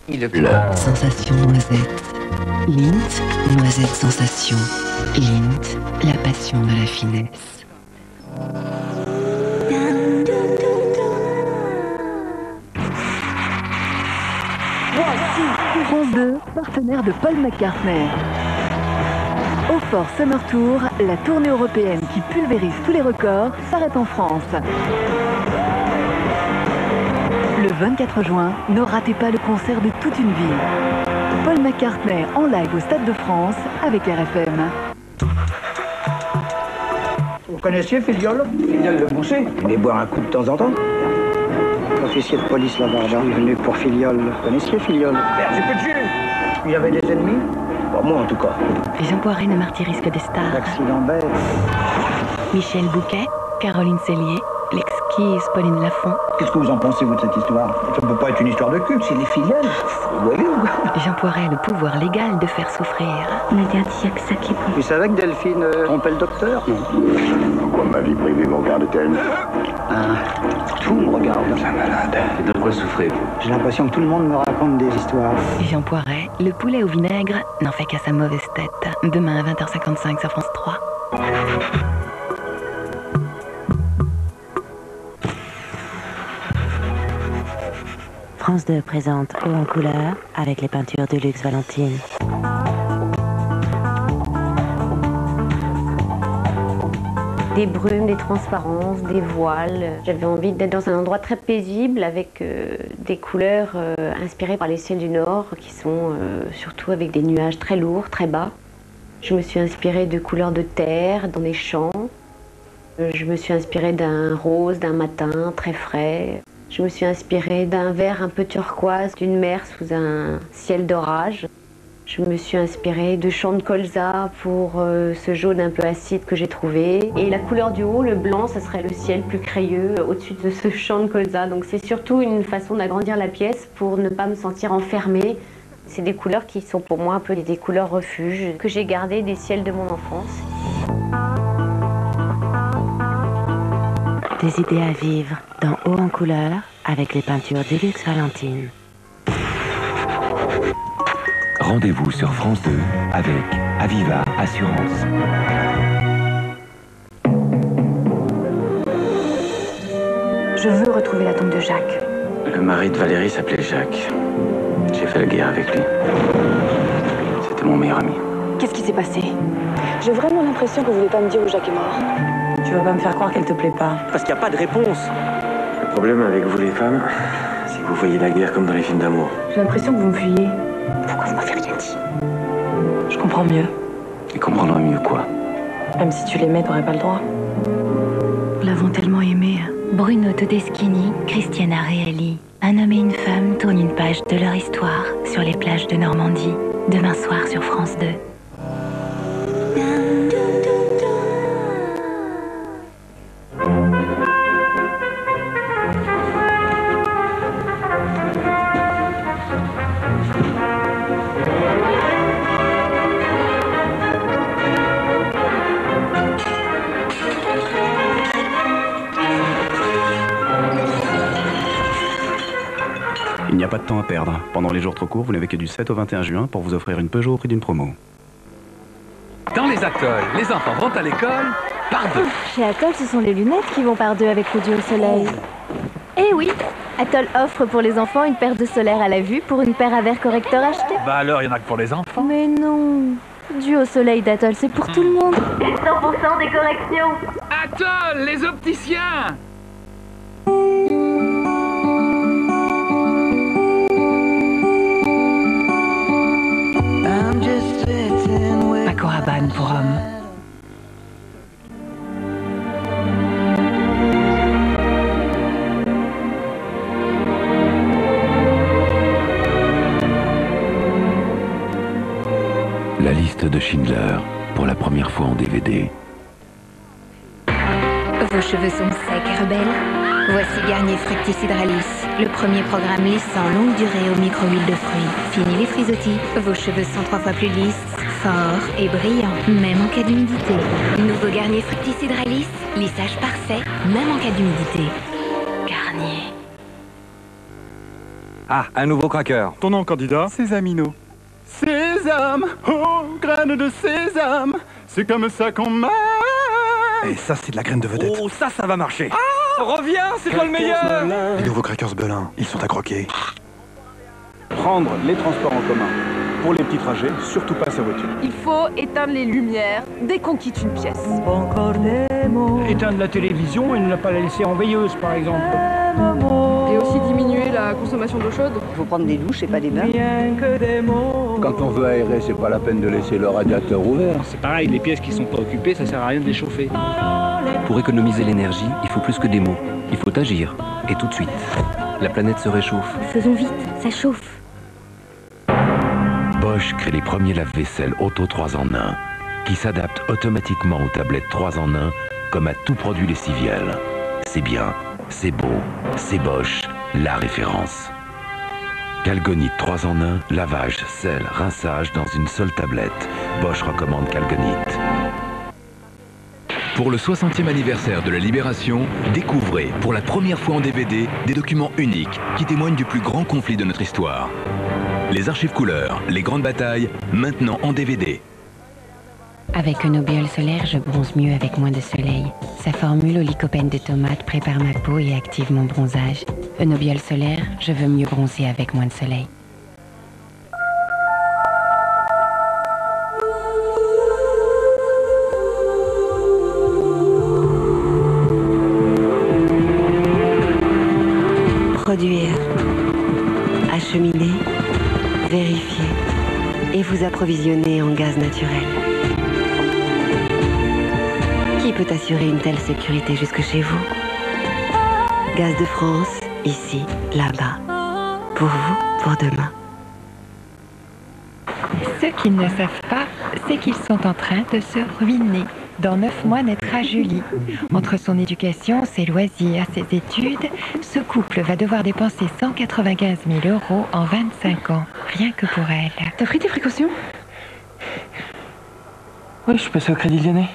Sensation noisette. Lindt, noisette sensation. Lindt, la passion de la finesse. France 2, partenaire de Paul McCartney. Au Fort Summer Tour, la tournée européenne qui pulvérise tous les records s'arrête en France. Le 24 juin, ne ratez pas le concert de toute une vie. Paul McCartney en live au Stade de France avec RFM. Vous connaissiez Filiol? Filiol le boucher? Il venait boire un coup de temps en temps. L'officier de police là-bas, est venu pour Filiol. Vous connaissiez Filiol? J'ai peu de jus. Il y avait des ennemis? Bon, moi en tout cas. Jean Poiret ne martyrisque des stars. L'accident bête. Michel Bouquet, Caroline Cellier, l'exquise Pauline Lafont. Qu'est-ce que vous en pensez, vous, de cette histoire? Ça ne peut pas être une histoire de cul, c'est les Filiol. Faut aller ou quoi? Jean Poiret a le pouvoir légal de faire souffrir. On a dit il y a que ça qui est bon. Vous savez que Delphine trompait le docteur? Non. Pourquoi ma vie privée me regarde-t-elle? Tout me regarde. C'est malade. Et de quoi souffrez-vous? J'ai l'impression que tout le monde me raconte des histoires. Jean Poiret, le poulet au vinaigre n'en fait qu'à sa mauvaise tête. Demain à 20h55 sur France 3. France 2 présente Haut en couleur avec les peintures de luxe Valentine. Des brumes, des transparences, des voiles. J'avais envie d'être dans un endroit très paisible avec des couleurs inspirées par les ciels du Nord qui sont surtout avec des nuages très lourds, très bas. Je me suis inspirée de couleurs de terre dans des champs. Je me suis inspirée d'un rose, d'un matin très frais. Je me suis inspirée d'un vert un peu turquoise, d'une mer sous un ciel d'orage. Je me suis inspirée de champs de colza pour ce jaune un peu acide que j'ai trouvé. Et la couleur du haut, le blanc, ce serait le ciel plus crayeux au-dessus de ce champ de colza. Donc c'est surtout une façon d'agrandir la pièce pour ne pas me sentir enfermée. C'est des couleurs qui sont pour moi un peu des couleurs refuge que j'ai gardées des ciels de mon enfance. Des idées à vivre dans Haut en couleur avec les peintures de luxe Valentine. Rendez-vous sur France 2 avec Aviva Assurance. Je veux retrouver la tombe de Jacques. Le mari de Valérie s'appelait Jacques. J'ai fait la guerre avec lui. C'était mon meilleur ami. Qu'est-ce qui s'est passé? J'ai vraiment l'impression que vous voulez pas me dire où Jacques est mort. Tu vas pas me faire croire qu'elle te plaît pas. Parce qu'il n'y a pas de réponse. Le problème avec vous les femmes, c'est que vous voyez la guerre comme dans les films d'amour. J'ai l'impression que vous me fuyez. Pourquoi vous m'avez rien dit? Je comprends mieux. Et comprendra mieux quoi? Même si tu l'aimais, t'aurais pas le droit. Nous l'avons tellement aimé. Bruno Todeschini, Christiana Reali. Un homme et une femme tournent une page de leur histoire sur les plages de Normandie. Demain soir sur France 2. Il n'y a pas de temps à perdre. Pendant les jours trop courts, vous n'avez que du 7 au 21 juin pour vous offrir une Peugeot au prix d'une promo. Dans les Atoll, les enfants vont à l'école par deux. Chez Atoll, ce sont les lunettes qui vont par deux avec Rudy au soleil. Eh oui, Atoll offre pour les enfants une paire de solaires à la vue pour une paire à verre correcteur achetée. Bah alors, il y en a que pour les enfants. Mais non, du au soleil d'Atoll, c'est pour tout le monde. 100% des corrections. Atoll, les opticiens. Paco Rabanne pour hommes. La liste de Schindler, pour la première fois en DVD. Vos cheveux sont secs et rebelles? Voici Garnier Fructis-Hydralis, le premier programme lisse en longue durée au micro-huile de fruits. Fini les frisottis, vos cheveux sont 3 fois plus lisses, forts et brillants, même en cas d'humidité. Nouveau Garnier Fructis-Hydralis, lissage parfait, même en cas d'humidité. Garnier. Ah, un nouveau cracker. Ton nom, candidat? Sésamino. Sésame, oh, graine de sésame, c'est comme ça qu'on m'a... Et ça, c'est de la graine de vedette. Oh, ça va marcher. Ah, reviens, c'est toi le meilleur. Les nouveaux crackers Belin, ils sont à croquer. Prendre les transports en commun. Pour les petits trajets, surtout pas sa voiture. Il faut éteindre les lumières dès qu'on quitte une pièce. Encore des mots. Éteindre la télévision et ne pas la laisser en veilleuse, par exemple. Et aussi diminuer la consommation d'eau chaude. Il faut prendre des douches et pas des bains. Rien que des mots. Quand on veut aérer, c'est pas la peine de laisser le radiateur ouvert. C'est pareil, les pièces qui sont pas occupées, ça sert à rien de les chauffer. Pour économiser l'énergie, il faut plus que des mots. Il faut agir. Et tout de suite. La planète se réchauffe. Faisons vite, ça chauffe. Bosch crée les premiers lave-vaisselle auto 3 en 1 qui s'adaptent automatiquement aux tablettes 3 en 1 comme à tout produit lessiviel. C'est bien, c'est beau, c'est Bosch, la référence. Calgonite 3 en 1, lavage, sel, rinçage dans une seule tablette. Bosch recommande Calgonite. Pour le 60e anniversaire de la Libération, découvrez, pour la première fois en DVD, des documents uniques qui témoignent du plus grand conflit de notre histoire. Les archives couleurs, les grandes batailles, maintenant en DVD. Avec un Obiol solaire, je bronze mieux avec moins de soleil. Sa formule au lycopène de tomate prépare ma peau et active mon bronzage. Un Obiol solaire, je veux mieux bronzer avec moins de soleil. Produire, acheminer, vérifier et vous approvisionner en gaz naturel. Qui peut assurer une telle sécurité jusque chez vous? Gaz de France, ici, là-bas. Pour vous, pour demain. Ce qu'ils ne savent pas, c'est qu'ils sont en train de se ruiner. Dans 9 mois naîtra Julie. Entre son éducation, ses loisirs, ses études, ce couple va devoir dépenser 195 000 € en 25 ans, rien que pour elle. T'as pris tes précautions? Oui, je suis passé au Crédit Lyonnais.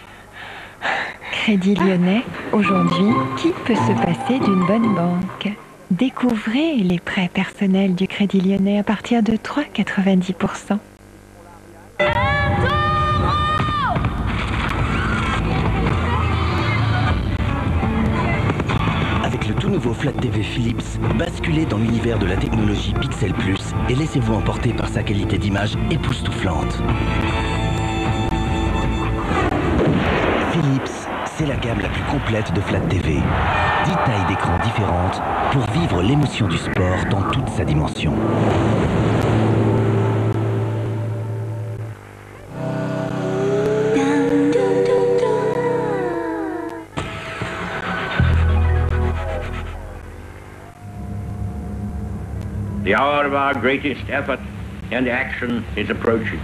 Crédit Lyonnais, aujourd'hui, qui peut se passer d'une bonne banque? Découvrez les prêts personnels du Crédit Lyonnais à partir de 3,90%. Avec le tout nouveau Flat TV Philips, basculez dans l'univers de la technologie Pixel Plus et laissez-vous emporter par sa qualité d'image époustouflante. Philips, c'est la gamme la plus complète de Flat TV. 10 tailles d'écran différentes pour vivre l'émotion du sport dans toute sa dimension. The hour of our greatest effort and action is approaching.